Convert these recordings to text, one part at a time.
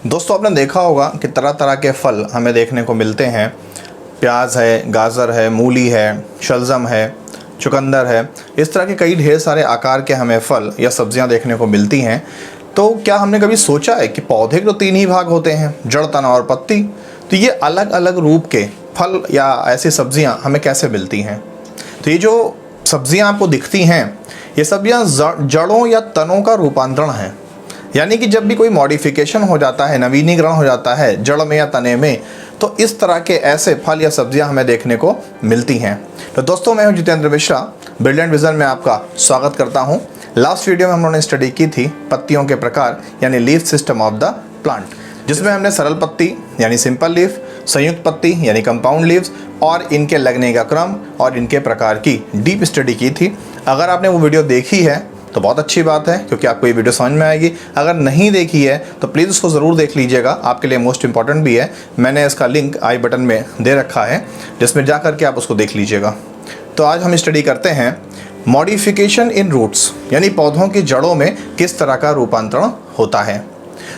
दोस्तों, आपने देखा होगा कि तरह तरह के फल हमें देखने को मिलते हैं। प्याज है, गाजर है, मूली है, शलजम है, चुकंदर है। इस तरह के कई ढेर सारे आकार के हमें फल या सब्जियां देखने को मिलती हैं। तो क्या हमने कभी सोचा है कि पौधे के तो 3 ही भाग होते हैं, जड़, तना और पत्ती। तो ये अलग अलग रूप के फल या ऐसी सब्जियां हमें कैसे मिलती हैं? तो ये जो सब्जियां आपको दिखती हैं, ये सब्जियां जड़ों या तनों का रूपांतरण है। यानी कि जब भी कोई मॉडिफिकेशन हो जाता है, नवीनीकरण हो जाता है जड़ में या तने में, तो इस तरह के ऐसे फल या सब्जियां हमें देखने को मिलती हैं। तो दोस्तों, मैं हूं जितेंद्र मिश्रा, ब्रिलियंट विजन में आपका स्वागत करता हूं। लास्ट वीडियो में हम लोगों ने स्टडी की थी पत्तियों के प्रकार यानी leaf system of the plant, जिसमें हमने सरल पत्ती यानी सिंपल लीफ, संयुक्त पत्ती यानी कंपाउंड लीव्स और इनके लगने का क्रम और इनके प्रकार की डीप स्टडी की थी। अगर आपने वो वीडियो देखी है तो बहुत अच्छी बात है, क्योंकि आपको ये वीडियो समझ में आएगी। अगर नहीं देखी है तो प्लीज़ उसको ज़रूर देख लीजिएगा, आपके लिए मोस्ट इंपॉर्टेंट भी है। मैंने इसका लिंक आई बटन में दे रखा है, जिसमें जा करके आप उसको देख लीजिएगा। तो आज हम स्टडी करते हैं मॉडिफिकेशन इन रूट्स, यानी पौधों की जड़ों में किस तरह का रूपांतरण होता है।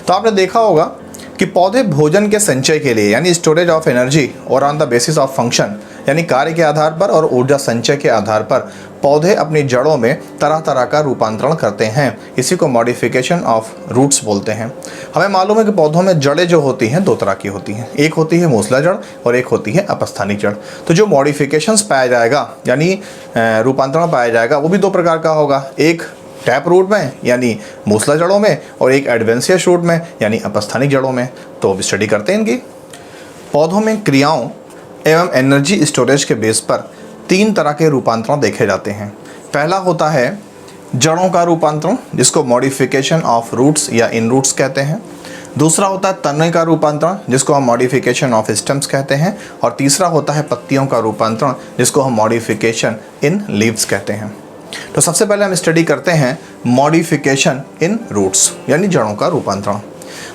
तो आपने देखा होगा कि पौधे भोजन के संचय के लिए यानी स्टोरेज ऑफ एनर्जी और on the basis of function यानी कार्य के आधार पर और ऊर्जा संचय के आधार पर पौधे अपनी जड़ों में तरह तरह का रूपांतरण करते हैं। इसी को मॉडिफिकेशन ऑफ रूट्स बोलते हैं। हमें मालूम है कि पौधों में जड़ें जो होती हैं 2 तरह की होती हैं, एक होती है मूसला जड़ और एक होती है अपस्थानिक जड़। तो जो मॉडिफिकेशंस पाया जाएगा यानी रूपांतरण पाया जाएगा वो भी 2 प्रकार का होगा, एक टैप रूट में यानी मूसला जड़ों में और एक एडवेंशियस रूट में यानी अपस्थानिक जड़ों में। तो अब स्टडी करते हैं इनकी। पौधों में क्रियाओं एवं एनर्जी स्टोरेज के बेस पर 3 तरह के रूपांतरण देखे जाते हैं। पहला होता है जड़ों का रूपांतरण, जिसको मॉडिफिकेशन ऑफ रूट्स या इन रूट्स कहते हैं। दूसरा होता है तने का रूपांतरण, जिसको हम मॉडिफिकेशन ऑफ स्टेम्स कहते हैं। और तीसरा होता है पत्तियों का रूपांतरण, जिसको हम मॉडिफिकेशन इन लीव्स कहते हैं। तो सबसे पहले हम स्टडी करते हैं मॉडिफिकेशन इन रूट्स यानी जड़ों का रूपांतरण।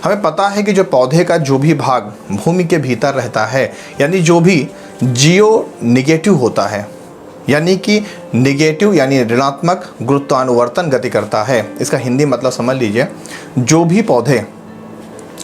हमें पता है कि जो पौधे का जो भी भाग भूमि के भीतर रहता है, यानी जो भी जियो निगेटिव होता है, यानी कि निगेटिव यानी ऋणात्मक गुरुत्वानुवर्तन गति करता है। इसका हिंदी मतलब समझ लीजिए, जो भी पौधे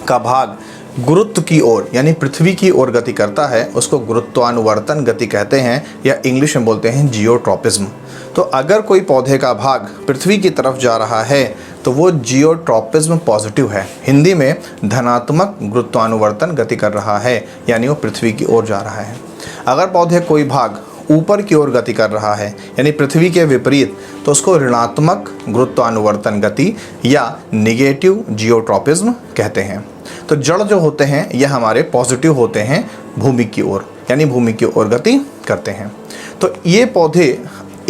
का भाग गुरुत्व की ओर यानी पृथ्वी की ओर गति करता है उसको गुरुत्वानुवर्तन गति कहते हैं, या इंग्लिश में बोलते हैं जियोट्रॉपिज्म। तो अगर कोई पौधे का भाग पृथ्वी की तरफ जा रहा है तो वो जियोट्रॉपिज्म पॉजिटिव है, हिंदी में धनात्मक गुरुत्वानुवर्तन गति कर रहा है, यानी वो पृथ्वी की ओर जा रहा है। अगर पौधे कोई भाग ऊपर की ओर गति कर रहा है यानी पृथ्वी के विपरीत, तो उसको ऋणात्मक गुरुत्वानुवर्तन गति या निगेटिव जियोट्रॉपिज्म कहते हैं। तो जड़ जो होते हैं ये हमारे पॉजिटिव होते हैं, भूमि की ओर यानी भूमि की ओर गति करते हैं। तो ये पौधे,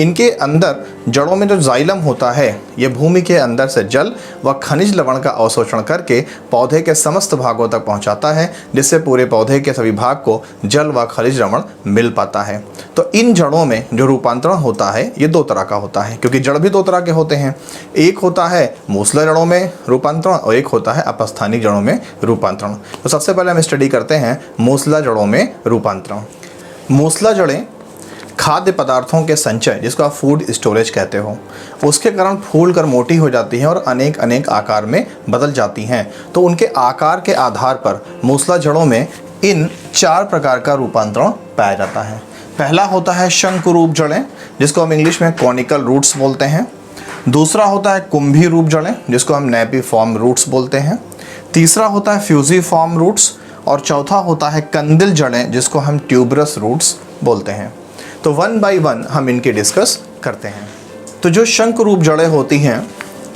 इनके अंदर जड़ों में जो जाइलम होता है ये भूमि के अंदर से जल व खनिज लवण का अवशोषण करके पौधे के समस्त भागों तक पहुंचाता है, जिससे पूरे पौधे के सभी भाग को जल व खनिज लवण मिल पाता है। तो इन जड़ों में जो रूपांतरण होता है ये 2 तरह का होता है, क्योंकि जड़ भी 2 तरह के होते हैं। एक होता है मूसला जड़ों में रूपांतरण और एक होता है अपस्थानिक जड़ों में रूपांतरण। तो सबसे पहले हम स्टडी करते हैं मूसला जड़ों में रूपांतरण। मूसला जड़ें खाद्य पदार्थों के संचय, जिसको आप फूड स्टोरेज कहते हो, उसके कारण फूल कर मोटी हो जाती हैं और अनेक अनेक आकार में बदल जाती हैं। तो उनके आकार के आधार पर मूसला जड़ों में इन 4 प्रकार का रूपांतरण पाया जाता है। पहला होता है शंकु रूप जड़ें, जिसको हम इंग्लिश में कॉनिकल रूट्स बोलते हैं। दूसरा होता है कुंभी रूप जड़ें, जिसको हम नेपिफॉर्म रूट्स बोलते हैं। तीसरा होता है फ्यूजिफॉर्म रूट्स और चौथा होता है कंदिल जड़ें, जिसको हम ट्यूबरस रूट्स बोलते हैं। तो 1 बाय 1 हम इनके डिस्कस करते हैं। तो जो शंख रूप जड़ें होती हैं,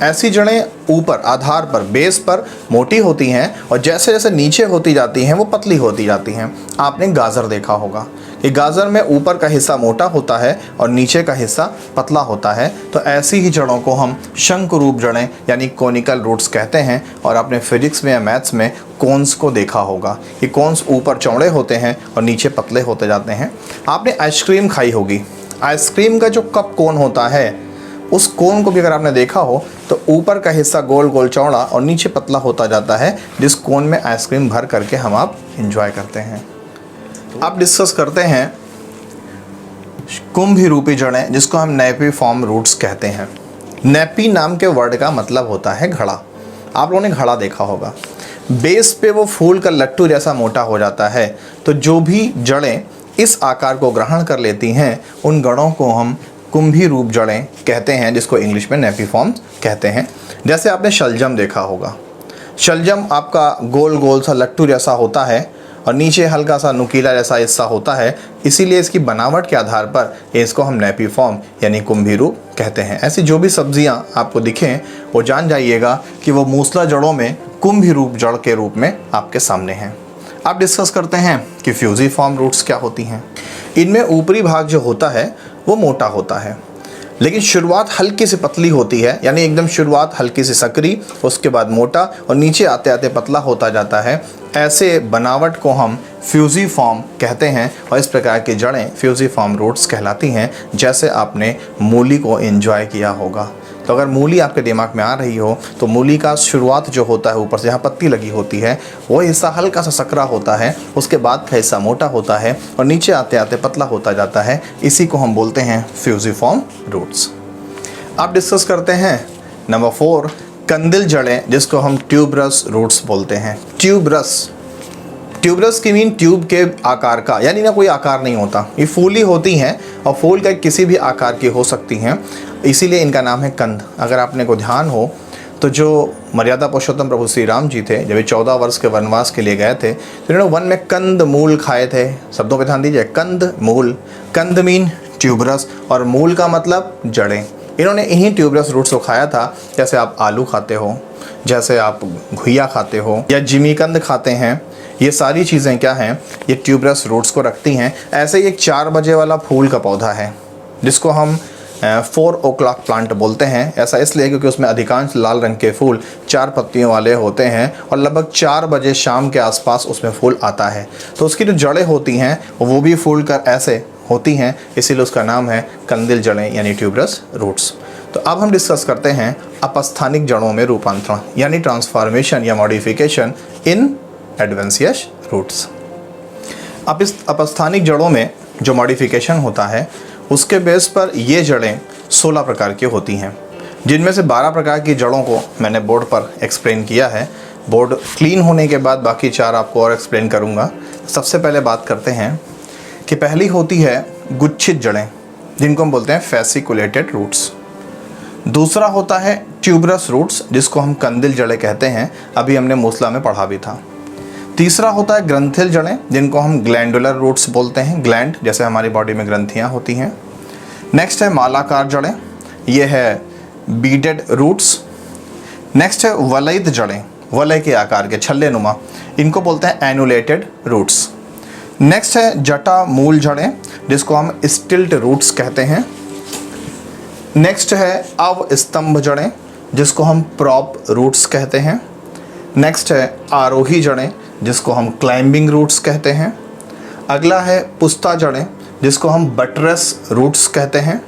ऐसी जड़ें ऊपर आधार पर बेस पर मोटी होती हैं और जैसे जैसे नीचे होती जाती हैं वो पतली होती जाती हैं। आपने गाजर देखा होगा कि गाजर में ऊपर का हिस्सा मोटा होता है और नीचे का हिस्सा पतला होता है। तो ऐसी ही जड़ों को हम शंख रूप जड़ें यानी कोनिकल रूट्स कहते हैं। और आपने फिजिक्स में या मैथ्स में कोन्स को देखा होगा, ये कोन्स ऊपर चौड़े होते हैं और नीचे पतले होते जाते हैं। आपने आइसक्रीम खाई होगी, आइसक्रीम का जो कप कोन होता है उस कोन को भी अगर आपने देखा हो तो ऊपर का हिस्सा गोल गोल चौड़ा और नीचे पतला होता जाता है, जिस कोन में आइसक्रीम भर करके हम आप इंजॉय करते हैं। अब डिस्कस करते हैं कुंभी रूपी जड़ें, जिसको हम नेपिफॉर्म रूट्स कहते हैं। नेपी नाम के वर्ड का मतलब होता है घड़ा। आप लोगों ने घड़ा देखा होगा, बेस पे वो फूल का लट्टू जैसा मोटा हो जाता है। तो जो भी जड़ें इस आकार को ग्रहण कर लेती हैं उन जड़ों को हम कुंभी रूप जड़ें कहते हैं, जिसको इंग्लिश में नेपीफॉर्म कहते हैं। जैसे आपने शलजम देखा होगा, शलजम आपका गोल गोल सा लट्टू जैसा होता है और नीचे हल्का सा नुकीला जैसा हिस्सा होता है, इसीलिए इसकी बनावट के आधार पर इसको हम नेपीफॉर्म यानी कुंभी रूप कहते हैं। ऐसी जो भी सब्जियां आपको दिखें वो जान जाइएगा कि वो मूसला जड़ों में कुंभी रूप जड़ के रूप में आपके सामने हैं। अब डिस्कस करते हैं कि फ्यूजिफॉर्म रूट्स क्या होती हैं। इनमें ऊपरी भाग जो होता है वो मोटा होता है, लेकिन शुरुआत हल्की सी पतली होती है, यानी एकदम शुरुआत हल्की सी सकरी, उसके बाद मोटा और नीचे आते आते पतला होता जाता है। ऐसे बनावट को हम फ्यूजिफॉर्म कहते हैं और इस प्रकार की जड़ें फ्यूजिफॉर्म रूट्स कहलाती हैं। जैसे आपने मूली को एंजॉय किया होगा, तो अगर मूली आपके दिमाग में आ रही हो तो मूली का शुरुआत जो होता है ऊपर से जहाँ पत्ती लगी होती है वो हिस्सा हल्का सा सकरा होता है, उसके बाद का हिस्सा मोटा होता है और नीचे आते आते पतला होता जाता है। इसी को हम बोलते हैं फ्यूजिफॉर्म रूट्स। अब डिस्कस करते हैं नंबर 4, कंदिल जड़ें, जिसको हम ट्यूबरस रूट्स बोलते हैं। ट्यूबरस की मीन ट्यूब के आकार का, यानी ना कोई आकार नहीं होता, ये फूली होती हैं और फूल का किसी भी आकार की हो सकती हैं, इसीलिए इनका नाम है कंद। अगर आपने को ध्यान हो तो जो मर्यादा पुरुषोत्तम प्रभु श्री राम जी थे, जब ये 14 वर्ष के वनवास के लिए गए थे तो इन्होंने वन में कंद मूल खाए थे। शब्दों पे ध्यान दीजिए, कंद मूल, कंद मीन ट्यूबरस और मूल का मतलब जड़ें। इन्होंने इन्हीं ट्यूबरस रूट्स को खाया था। जैसे आप आलू खाते हो, जैसे आप घुइया खाते हो या जिमीकंद खाते हैं, ये सारी चीज़ें क्या हैं, ये ट्यूबरस रूट्स को रखती हैं। ऐसे ही एक 4 बजे वाला फूल का पौधा है जिसको हम 4 o'clock प्लांट बोलते हैं। ऐसा इसलिए क्योंकि उसमें अधिकांश लाल रंग के फूल 4 पत्तियों वाले होते हैं और लगभग 4 बजे शाम के आसपास उसमें फूल आता है। तो उसकी जो जड़ें होती हैं वो भी फूल कर ऐसे होती हैं, इसीलिए उसका नाम है कंदिल जड़ें यानी ट्यूबरस रूट्स। तो अब हम डिस्कस करते हैं अपस्थानिक जड़ों में रूपांतरण यानी ट्रांसफॉर्मेशन या मॉडिफिकेशन इन एडवेंशियस रूट्स। अब इस अपस्थानिक जड़ों में जो मॉडिफिकेशन होता है उसके बेस पर ये जड़ें 16 प्रकार की होती हैं, जिनमें से 12 प्रकार की जड़ों को मैंने बोर्ड पर एक्सप्लेन किया है। बोर्ड क्लीन होने के बाद बाकी 4 आपको और एक्सप्लेन करूँगा। सबसे पहले बात करते हैं कि पहली होती है गुच्छित जड़ें, जिनको हम बोलते हैं फैसिकुलेटेड रूट्स। दूसरा होता है ट्यूबरस रूट्स, जिसको हम कंदिल जड़ें कहते हैं, अभी हमने मूसला में पढ़ा भी था। तीसरा होता है ग्रंथिल जड़ें, जिनको हम ग्लैंडुलर रूट्स बोलते हैं, ग्लैंड जैसे हमारी बॉडी में ग्रंथियां होती हैं। नेक्स्ट है मालाकार जड़ें, ये है बीडेड रूट्स। नेक्स्ट है वलयित जड़ें, वलय के आकार के छल्ले नुमा, इनको बोलते हैं एनुलेटेड रूट्स। नेक्स्ट है जटा मूल जड़ें, जिसको हम स्टिल्ट रूट्स कहते हैं। नेक्स्ट है अवस्तंभ जड़ें, जिसको हम प्रॉप रूट्स कहते हैं। नेक्स्ट है आरोही जड़ें, जिसको हम क्लाइंबिंग रूट्स कहते हैं। अगला है पुस्ता जड़ें, जिसको हम बटरस रूट्स कहते हैं।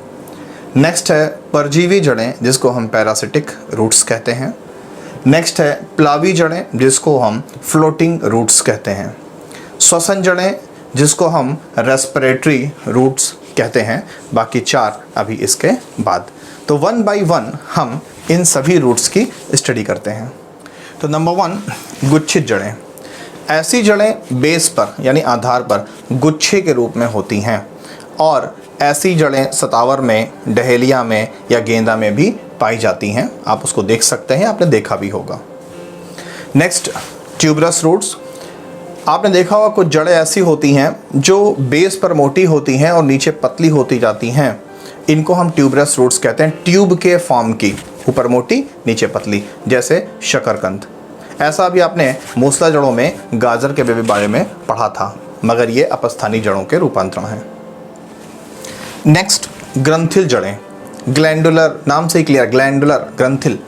नेक्स्ट है परजीवी जड़ें, जिसको हम पैरासिटिक रूट्स कहते हैं। नेक्स्ट है प्लावी जड़ें, जिसको हम फ्लोटिंग रूट्स कहते हैं। श्वसन जड़ें, जिसको हम रेस्पिरेटरी रूट्स कहते हैं। बाकी 4 अभी इसके बाद। तो 1 by 1 हम इन सभी रूट्स की स्टडी करते हैं। तो नंबर 1 गुच्छित जड़ें। ऐसी जड़ें बेस पर यानी आधार पर गुच्छे के रूप में होती हैं और ऐसी जड़ें सतावर में, डहेलिया में या गेंदा में भी पाई जाती हैं। आप उसको देख सकते हैं, आपने देखा भी होगा। Next tuberous roots. आपने देखा होगा कुछ जड़ें ऐसी होती हैं जो बेस पर मोटी होती हैं और नीचे पतली होती जाती हैं, इनको हम ट्यूबरस रूट्स कहते हैं। ट्यूब के फॉर्म की, ऊपर मोटी नीचे पतली, जैसे शकरकंद। ऐसा भी आपने मूसला जड़ों में गाजर के बारे में पढ़ा था, मगर ये अपस्थानिक जड़ों के रूपांतरण हैं। नेक्स्ट ग्रंथिल जड़ें, ग्लैंडुलर, नाम से ही क्लियर, ग्लैंडुलर ग्रंथिल,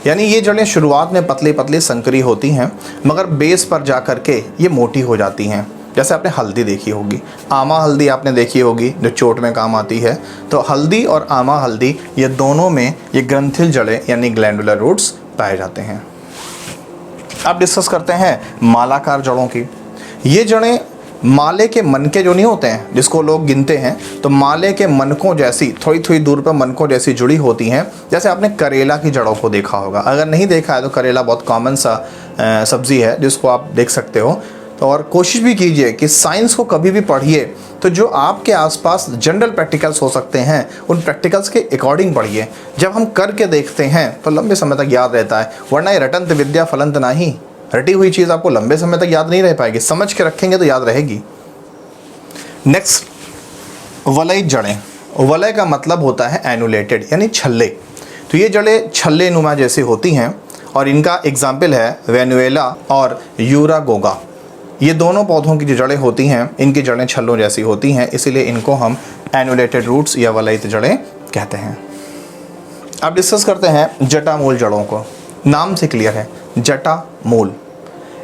यानी ये जड़ें शुरुआत में पतली पतली संकरी होती हैं मगर बेस पर जा कर के ये मोटी हो जाती हैं। जैसे आपने हल्दी देखी होगी, आमा हल्दी आपने देखी होगी जो चोट में काम आती है। तो हल्दी और आमा हल्दी ये दोनों में ये ग्रंथिल जड़ें यानी ग्लैंडुलर रूट्स पाए जाते हैं। अब डिस्कस करते हैं मालाकार जड़ों की। ये जड़ें माले के मनके जो नहीं होते हैं जिसको लोग गिनते हैं, तो माले के मनकों जैसी थोड़ी थोड़ी दूर पर मनकों जैसी जुड़ी होती हैं। जैसे आपने करेला की जड़ों को देखा होगा, अगर नहीं देखा है तो करेला बहुत कॉमन सा सब्ज़ी है जिसको आप देख सकते हो। तो और कोशिश भी कीजिए कि साइंस को कभी भी पढ़िए तो जो आपके आसपास जनरल प्रैक्टिकल्स हो सकते हैं उन प्रैक्टिकल्स के अकॉर्डिंग पढ़िए। जब हम करके देखते हैं तो लंबे समय तक याद रहता है, वरना ये रटंत विद्या फलंत नाही, रटी हुई चीज़ आपको लंबे समय तक याद नहीं रह पाएगी, समझ के रखेंगे तो याद रहेगी। नेक्स्ट, वलय जड़ें। वलय का मतलब होता है एनुलेटेड यानी छल्ले। तो ये जड़ें छल्ले नुमा जैसी होती हैं और इनका एग्जाम्पल है वेनुएला और यूरागोगा। ये दोनों पौधों की जो जड़ें होती हैं इनकी जड़ें छल्लों जैसी होती हैं, इसीलिए इनको हम एनुलेटेड रूट्स या वलयित जड़ें कहते हैं। अब डिस्कस करते हैं जटामूल जड़ों को। नाम से क्लियर है, जटामूल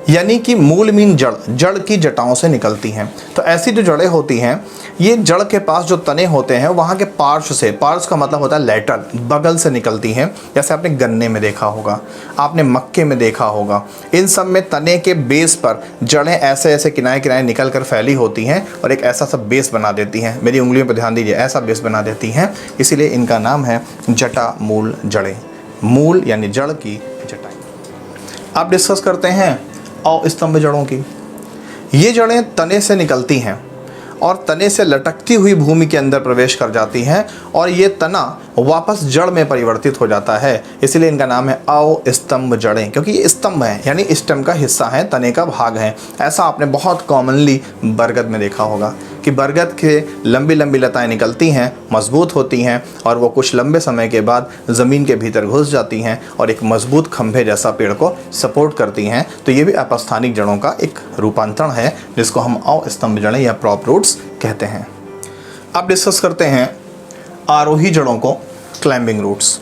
यानी कि मूल मीन जड़, जड़ की जटाओं से निकलती हैं। तो ऐसी जो जड़ें होती हैं ये जड़ के पास जो तने होते हैं वहाँ के पार्श्व से, पार्श्व का मतलब होता है लेटरल, बगल से निकलती हैं। जैसे आपने गन्ने में देखा होगा, आपने मक्के में देखा होगा, इन सब में तने के बेस पर जड़ें ऐसे ऐसे किनारे किनारे निकल कर फैली होती हैं और एक ऐसा सा बेस बना देती हैं। मेरी उंगलियों पर ध्यान दीजिए, ऐसा बेस बना देती हैं, इसीलिए इनका नाम है जटामूल जड़ें। मूल यानी जड़ की जटाएं। अब डिस्कस करते हैं अवस्तंभ जड़ों की। ये जड़ें तने से निकलती हैं और तने से लटकती हुई भूमि के अंदर प्रवेश कर जाती हैं और ये तना वापस जड़ में परिवर्तित हो जाता है, इसलिए इनका नाम है अवस्तंभ जड़ें, क्योंकि ये स्तंभ है यानी स्टेम का हिस्सा है, तने का भाग है। ऐसा आपने बहुत कॉमनली बरगद में देखा होगा कि बरगद के लंबी लंबी लताएं निकलती हैं, मजबूत होती हैं और वो कुछ लंबे समय के बाद ज़मीन के भीतर घुस जाती हैं और एक मजबूत खंभे जैसा पेड़ को सपोर्ट करती हैं। तो ये भी अपस्थानिक जड़ों का एक रूपांतरण है जिसको हम अवस्तंभ जड़ें या प्रॉप रूट्स कहते हैं। अब डिस्कस करते हैं आरोही जड़ों को, क्लाइंबिंग रूट्स।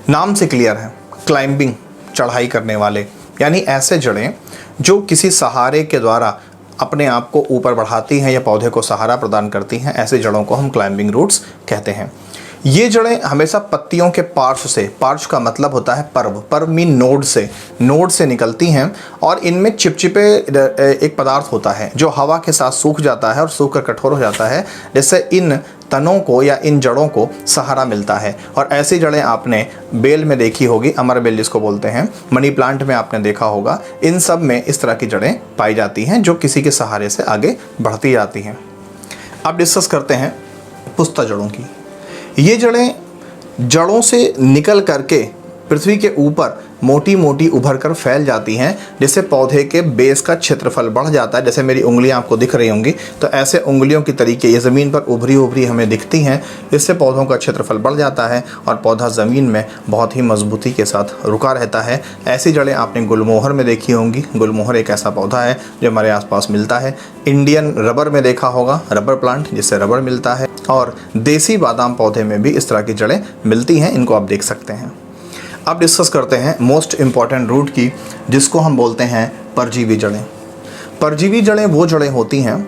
नाम से क्लियर है, क्लाइंबिंग चढ़ाई करने वाले, यानी ऐसे जड़ें जो किसी सहारे के द्वारा अपने आप को ऊपर बढ़ाती हैं या पौधे को सहारा प्रदान करती हैं, ऐसे जड़ों को हम क्लाइंबिंग रूट्स कहते हैं। ये जड़ें हमेशा पत्तियों के पार्श्व से, पार्श्व का मतलब होता है पर्व, पर्व मीन नोड से निकलती हैं और इनमें चिपचिपे एक पदार्थ होता है जो हवा के साथ सूख जाता है और सूख कर कठोर हो जाता है, जिससे इन तनों को या इन जड़ों को सहारा मिलता है। और ऐसी जड़ें आपने बेल में देखी होगी, अमर बेल जिसको बोलते हैं, मनी प्लांट में आपने देखा होगा, इन सब में इस तरह की जड़ें पाई जाती हैं जो किसी के सहारे से आगे बढ़ती जाती हैं। अब डिस्कस करते हैं पुष्ता जड़ों की। ये जड़ें जड़ों से निकल करके पृथ्वी के ऊपर मोटी मोटी उभर कर फैल जाती हैं, जिससे पौधे के बेस का क्षेत्रफल बढ़ जाता है। जैसे मेरी उंगलियां आपको दिख रही होंगी, तो ऐसे उंगलियों की तरीके ये ज़मीन पर उभरी उभरी हमें दिखती हैं। इससे पौधों का क्षेत्रफल बढ़ जाता है और पौधा ज़मीन में बहुत ही मजबूती के साथ रुका रहता है। ऐसी जड़ें आपने गुलमोहर में देखी होंगी। गुलमोहर एक ऐसा पौधा है जो हमारे आसपास मिलता है। इंडियन रबर में देखा होगा, रबर प्लांट जिससे रबर मिलता है, और देसी बादाम पौधे में भी इस तरह की जड़ें मिलती हैं, इनको आप देख सकते हैं। अब डिस्कस करते हैं मोस्ट इम्पॉर्टेंट रूट की, जिसको हम बोलते हैं परजीवी जड़ें। परजीवी जड़ें वो जड़ें होती हैं,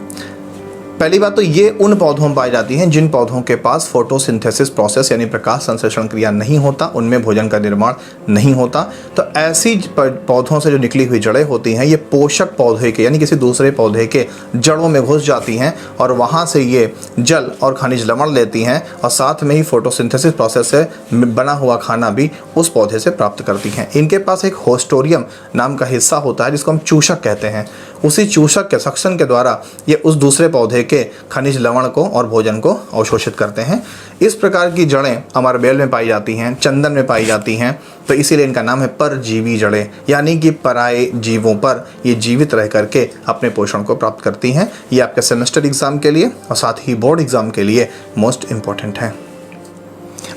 पहली बात तो ये उन पौधों में पाई जाती हैं जिन पौधों के पास फोटोसिंथेसिस प्रोसेस यानी प्रकाश संश्लेषण क्रिया नहीं होता, उनमें भोजन का निर्माण नहीं होता। तो ऐसी पौधों से जो निकली हुई जड़ें होती हैं ये पोषक पौधे के यानी किसी दूसरे पौधे के जड़ों में घुस जाती हैं और वहाँ से ये जल और खनिज लवण लेती हैं और साथ में ही फोटोसिंथेसिस प्रोसेस से बना हुआ खाना भी उस पौधे से प्राप्त करती हैं। इनके पास एक होस्टोरियम नाम का हिस्सा होता है जिसको हम चूषक कहते हैं। उसी चूषक के सक्शन के द्वारा ये उस दूसरे पौधे के खनिज लवण को और भोजन को अवशोषित करते हैं। इस प्रकार की जड़ें हमारे बेल में पाई जाती हैं, चंदन में पाई जाती हैं, तो इसीलिए इनका नाम है परजीवी जड़ें, यानी कि पराये जीवों पर ये जीवित रह करके अपने पोषण को प्राप्त करती हैं। ये आपके सेमेस्टर एग्जाम के लिए और साथ ही बोर्ड एग्जाम के लिए मोस्ट इम्पॉर्टेंट है।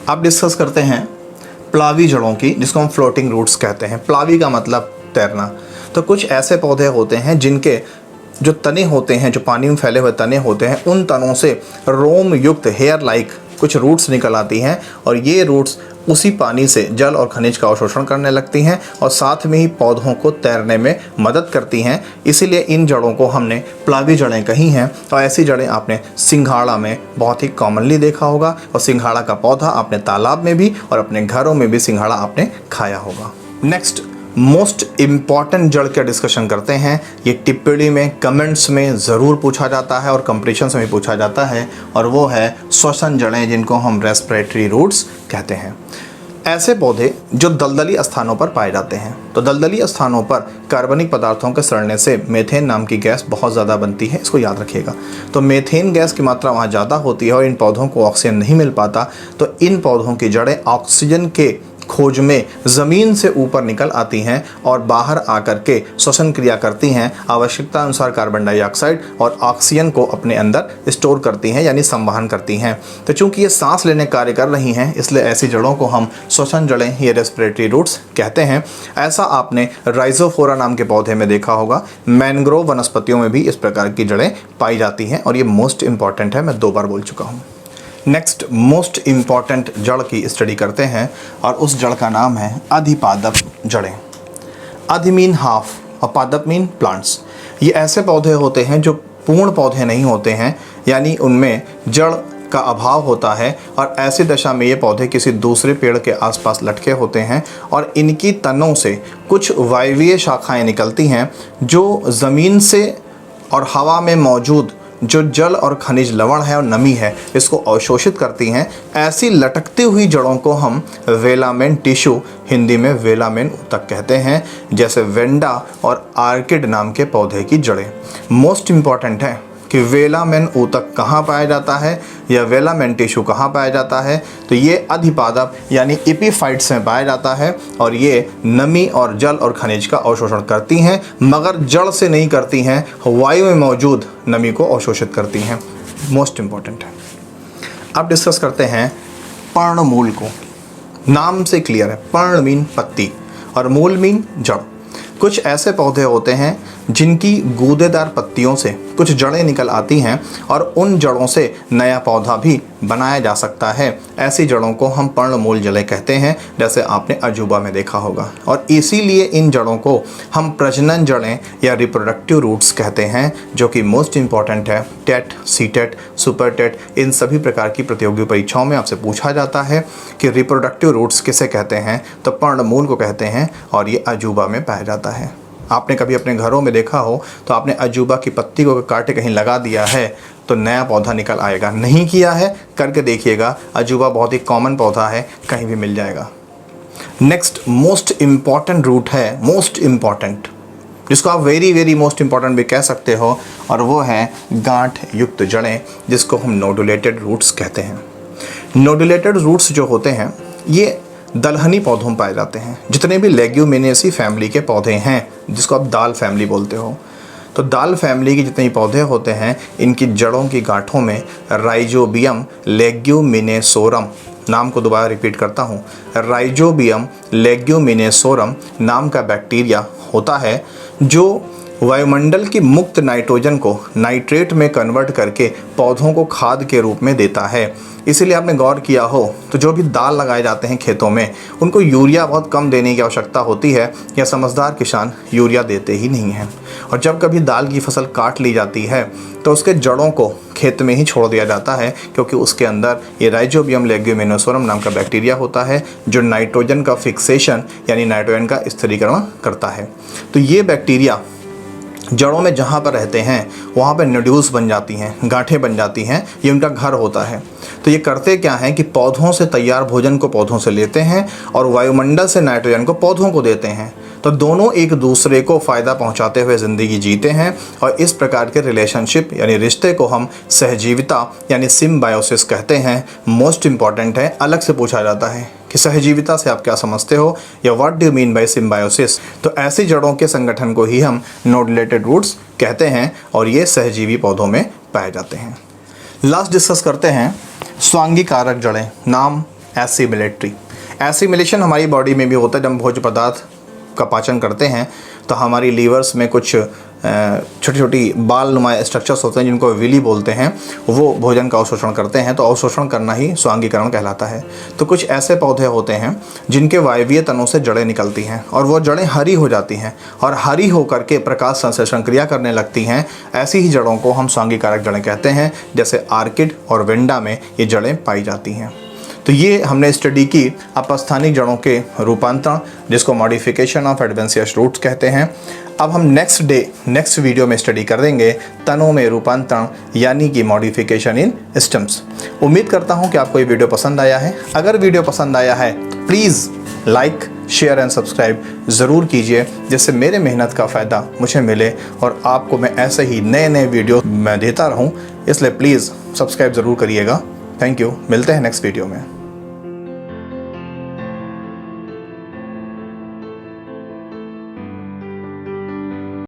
अब डिस्कस करते हैं प्लावी जड़ों की, जिसको हम फ्लोटिंग रूट्स कहते हैं। प्लावी का मतलब तैरना। तो कुछ ऐसे पौधे होते हैं जिनके जो तने होते हैं, जो पानी में फैले हुए तने होते हैं, उन तनों से रोम युक्त हेयर लाइक कुछ रूट्स निकल आती हैं और ये रूट्स उसी पानी से जल और खनिज का अवशोषण करने लगती हैं और साथ में ही पौधों को तैरने में मदद करती हैं। इसीलिए इन जड़ों को हमने प्लावी जड़ें कही हैं। और ऐसी जड़ें आपने सिंघाड़ा में बहुत ही कॉमनली देखा होगा और सिंघाड़ा का पौधा आपने तालाब में भी और अपने घरों में भी सिंघाड़ा आपने खाया होगा। नेक्स्ट, मोस्ट इम्पॉर्टेंट जड़ का डिस्कशन करते हैं। ये टिप्पणी में, कमेंट्स में ज़रूर पूछा जाता है और कंपटीशन में भी पूछा जाता है, और वो है श्वसन जड़ें, जिनको हम रेस्पिरेटरी रूट्स कहते हैं। ऐसे पौधे जो दलदली स्थानों पर पाए जाते हैं। तो दलदली स्थानों पर कार्बनिक पदार्थों के सड़ने से मीथेन नाम की गैस बहुत ज़्यादा बनती है, इसको याद रखिएगा। तो मीथेन गैस की मात्रा वहाँ ज़्यादा होती है और इन पौधों को ऑक्सीजन नहीं मिल पाता, तो इन पौधों की जड़ें ऑक्सीजन के खोज में ज़मीन से ऊपर निकल आती हैं और बाहर आकर के श्वसन क्रिया करती हैं, आवश्यकता अनुसार कार्बन डाइऑक्साइड और ऑक्सीजन को अपने अंदर स्टोर करती हैं, यानी संवहन करती हैं। तो चूंकि ये सांस लेने कार्य कर रही हैं, इसलिए ऐसी जड़ों को हम श्वसन जड़ें या रेस्पिरेटरी रूट्स कहते हैं। ऐसा आपने राइजोफोरा नाम के पौधे में देखा होगा। मैंग्रोव वनस्पतियों में भी इस प्रकार की जड़ें पाई जाती हैं और ये मोस्ट इंपॉर्टेंट है, मैं 2 बार बोल चुका हूँ। नेक्स्ट मोस्ट इम्पॉर्टेंट जड़ की स्टडी करते हैं और उस जड़ का नाम है अधिपादप जड़ें। अधि मीन हाफ और पादप मीन प्लांट्स। ये ऐसे पौधे होते हैं जो पूर्ण पौधे नहीं होते हैं, यानी उनमें जड़ का अभाव होता है और ऐसी दशा में ये पौधे किसी दूसरे पेड़ के आसपास लटके होते हैं और इनकी तनों से कुछ वायवीय शाखाएं निकलती हैं जो ज़मीन से और हवा में मौजूद जो जल और खनिज लवण है और नमी है, इसको अवशोषित करती हैं। ऐसी लटकती हुई जड़ों को हम वेलामेन टिश्यू, हिंदी में वेलामेन ऊतक कहते हैं, जैसे वेंडा और आर्किड नाम के पौधे की जड़ें। मोस्ट इम्पॉर्टेंट है कि वेलामेन ऊतक कहाँ पाया जाता है या वेलामेन टिश्यू कहाँ पाया जाता है। तो ये अधिपादप यानी एपीफाइट्स में पाया जाता है और ये नमी और जल और खनिज का अवशोषण करती हैं, मगर जड़ से नहीं करती हैं, वायु में मौजूद नमी को अवशोषित करती हैं। मोस्ट इम्पॉर्टेंट है। अब डिस्कस करते हैं पर्णमूल को। नाम से क्लियर है, पर्ण मीन पत्ती और मूल मीन जड़। कुछ ऐसे पौधे होते हैं जिनकी गूदेदार पत्तियों से कुछ जड़ें निकल आती हैं और उन जड़ों से नया पौधा भी बनाया जा सकता है। ऐसी जड़ों को हम पर्णमूल जड़ें कहते हैं, जैसे आपने अजूबा में देखा होगा। और इसीलिए इन जड़ों को हम प्रजनन जड़ें या रिप्रोडक्टिव रूट्स कहते हैं, जो कि मोस्ट इम्पॉर्टेंट है। टेट, सीटेट, सुपर टेट, इन सभी प्रकार की प्रतियोगी परीक्षाओं में आपसे पूछा जाता है कि रिप्रोडक्टिव रूट्स किसे कहते हैं, तो पर्णमूल को कहते हैं और ये अजूबा में पाया जाता है। आपने कभी अपने घरों में देखा हो तो आपने अजूबा की पत्ती को काटे कहीं लगा दिया है तो नया पौधा निकल आएगा। नहीं किया है, करके देखिएगा। अजूबा बहुत ही कॉमन पौधा है, कहीं भी मिल जाएगा। नेक्स्ट मोस्ट इम्पॉर्टेंट रूट है, मोस्ट इम्पॉर्टेंट, जिसको आप वेरी वेरी मोस्ट इम्पॉर्टेंट भी कह सकते हो, और वो है गांठ युक्त जड़ें, जिसको हम नोडुलेटेड रूट्स कहते हैं। नोडुलेटेड रूट्स जो होते हैं ये दलहनी पौधों में पाए जाते हैं। जितने भी लेग्यूमिनेसी फैमिली के पौधे हैं, जिसको आप दाल फैमिली बोलते हो, तो दाल फैमिली के जितने पौधे होते हैं, इनकी जड़ों की गांठों में राइजोबियम लेग्यूमिनेसोरम, नाम को दोबारा रिपीट करता हूँ, राइजोबियम लेग्यूमिनेसोरम नाम का बैक्टीरिया होता है, जो वायुमंडल की मुक्त नाइट्रोजन को नाइट्रेट में कन्वर्ट करके पौधों को खाद के रूप में देता है। इसीलिए आपने गौर किया हो तो जो भी दाल लगाए जाते हैं खेतों में, उनको यूरिया बहुत कम देने की आवश्यकता होती है, या समझदार किसान यूरिया देते ही नहीं हैं। और जब कभी दाल की फसल काट ली जाती है तो उसके जड़ों को खेत में ही छोड़ दिया जाता है, क्योंकि उसके अंदर ये राइजोबियम लेग्यूमिनेसोरम नाम का बैक्टीरिया होता है, जो नाइट्रोजन का फिक्सेशन यानी नाइट्रोजन का स्थिरीकरण करता है। तो ये बैक्टीरिया जड़ों में जहाँ पर रहते हैं वहाँ पर नोड्यूल्स बन जाती हैं, गांठें बन जाती हैं, ये उनका घर होता है। तो ये करते क्या हैं कि पौधों से तैयार भोजन को पौधों से लेते हैं और वायुमंडल से नाइट्रोजन को पौधों को देते हैं। तो दोनों एक दूसरे को फ़ायदा पहुंचाते हुए ज़िंदगी जीते हैं, और इस प्रकार के रिलेशनशिप यानी रिश्ते को हम सहजीविता यानी सिम्बायोसिस कहते हैं। मोस्ट इम्पॉर्टेंट है, अलग से पूछा जाता है कि सहजीविता से आप क्या समझते हो, या what do you mean by symbiosis. तो ऐसी जड़ों के संगठन को ही हम नोडुलेटेड रूट्स कहते हैं और ये सहजीवी पौधों में पाए जाते हैं। लास्ट डिस्कस करते हैं स्वांगी कारक जड़ें, नाम एसिमिलेटरी। एसिमिलेशन हमारी बॉडी में भी होता है। जब हम भोज्य पदार्थ का पाचन करते हैं तो हमारी लीवर्स में कुछ छोटी छोटी बाल नुमा स्ट्रक्चर्स होते हैं, जिनको विली बोलते हैं, वो भोजन का अवशोषण करते हैं। तो अवशोषण करना ही स्वांगीकरण कहलाता है। तो कुछ ऐसे पौधे होते हैं जिनके वायवीय तनों से जड़ें निकलती हैं और वो जड़ें हरी हो जाती हैं और हरी होकर के प्रकाश संश्लेषण क्रिया करने लगती हैं। ऐसी ही जड़ों को हम स्वांगीकारक जड़ें कहते हैं, जैसे आर्किड और वेंडा में ये जड़ें पाई जाती हैं। तो ये हमने स्टडी की अपस्थानिक जड़ों के रूपांतरण, जिसको मॉडिफिकेशन ऑफ एडवेंशियस रूट्स कहते हैं। अब हम नेक्स्ट वीडियो में स्टडी कर देंगे तनों में रूपांतरण यानी कि मॉडिफिकेशन इन स्टेम्स। उम्मीद करता हूँ कि आपको ये वीडियो पसंद आया है। अगर वीडियो पसंद आया है तो please like, share and subscribe ज़रूर कीजिए, जिससे मेरे मेहनत का फ़ायदा मुझे मिले और आपको मैं ऐसे ही नए नए वीडियो मैं देता रहूं। इसलिए प्लीज़ सब्सक्राइब ज़रूर करिएगा। Thank you. मिलते हैं नेक्स्ट वीडियो में।